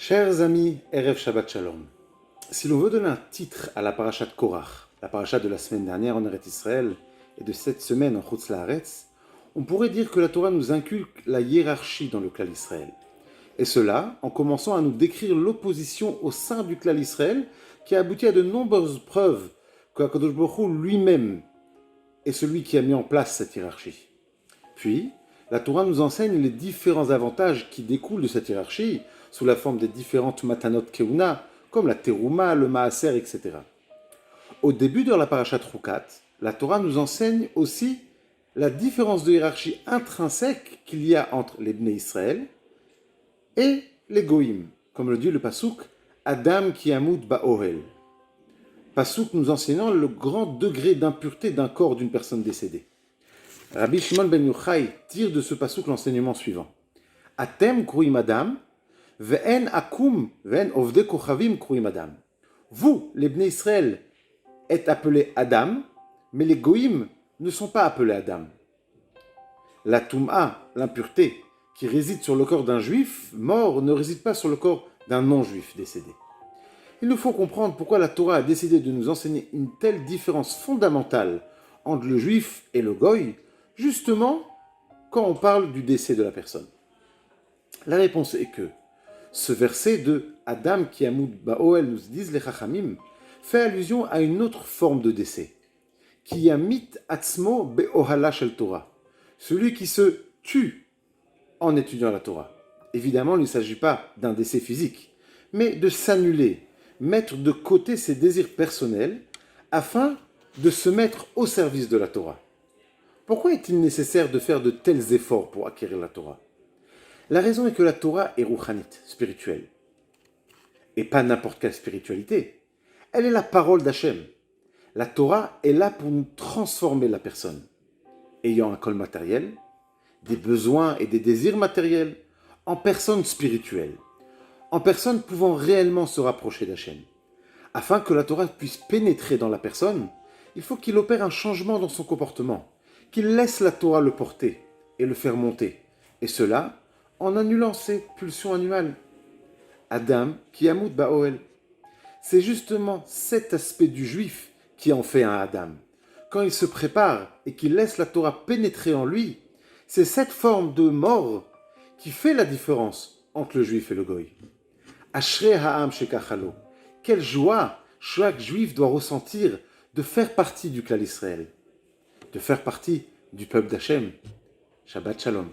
Chers amis, Erev Shabbat Shalom. Si l'on veut donner un titre à la paracha de Korach, la paracha de la semaine dernière en Eretz Israël et de cette semaine en Chutz La'aretz, on pourrait dire que la Torah nous inculque la hiérarchie dans le clan Israël. Et cela en commençant à nous décrire l'opposition au sein du clan Israël qui a abouti à de nombreuses preuves que HaKadosh Baruch Hu lui-même est celui qui a mis en place cette hiérarchie. Puis, la Torah nous enseigne les différents avantages qui découlent de cette hiérarchie sous la forme des différentes matanot keuna, comme la terouma, le maaser, etc. Au début de la parashat Chukat, la Torah nous enseigne aussi la différence de hiérarchie intrinsèque qu'il y a entre les Bnei Israël et les Goïm, comme le dit le Pasuk Adam ki yamut ba'ohel. Pasuk nous enseignant le grand degré d'impureté d'un corps d'une personne décédée. Rabbi Shimon ben Yochai tire de ce pasuk l'enseignement suivant. Atem kruim Adam, ve'en akum, ve'en ovde kochavim kruim Adam. Vous, les Bnei Israël, êtes appelés Adam, mais les Goïm ne sont pas appelés Adam. La Toum'a, l'impureté, qui réside sur le corps d'un juif mort, ne réside pas sur le corps d'un non-juif décédé. Il nous faut comprendre pourquoi la Torah a décidé de nous enseigner une telle différence fondamentale entre le juif et le goy, justement quand on parle du décès de la personne. La réponse est que ce verset de Adam qui amud ba'oel, nous disent les Chachamim, fait allusion à une autre forme de décès, qui yamit atzmo be'ohala shel Torah, celui qui se tue en étudiant la Torah. Évidemment, il ne s'agit pas d'un décès physique, mais de s'annuler, mettre de côté ses désirs personnels afin de se mettre au service de la Torah. Pourquoi est-il nécessaire de faire de tels efforts pour acquérir la Torah? La raison est que la Torah est rouchanite, spirituelle. Et pas n'importe quelle spiritualité. Elle est la parole d'Hachem. La Torah est là pour nous transformer la personne. Ayant un col matériel, des besoins et des désirs matériels, en personne spirituelle. En personne pouvant réellement se rapprocher d'Hachem. Afin que la Torah puisse pénétrer dans la personne, il faut qu'il opère un changement dans son comportement, qu'il laisse la Torah le porter et le faire monter. Et cela en annulant ses pulsions animales. Adam qui amut ba'oel. C'est justement cet aspect du juif qui en fait un Adam. Quand il se prépare et qu'il laisse la Torah pénétrer en lui, c'est cette forme de mort qui fait la différence entre le juif et le goy. Ashrei ha'am shekachalo. Quelle joie chaque juif doit ressentir de faire partie du clan Israël, de faire partie du peuple d'Hachem. Shabbat Shalom.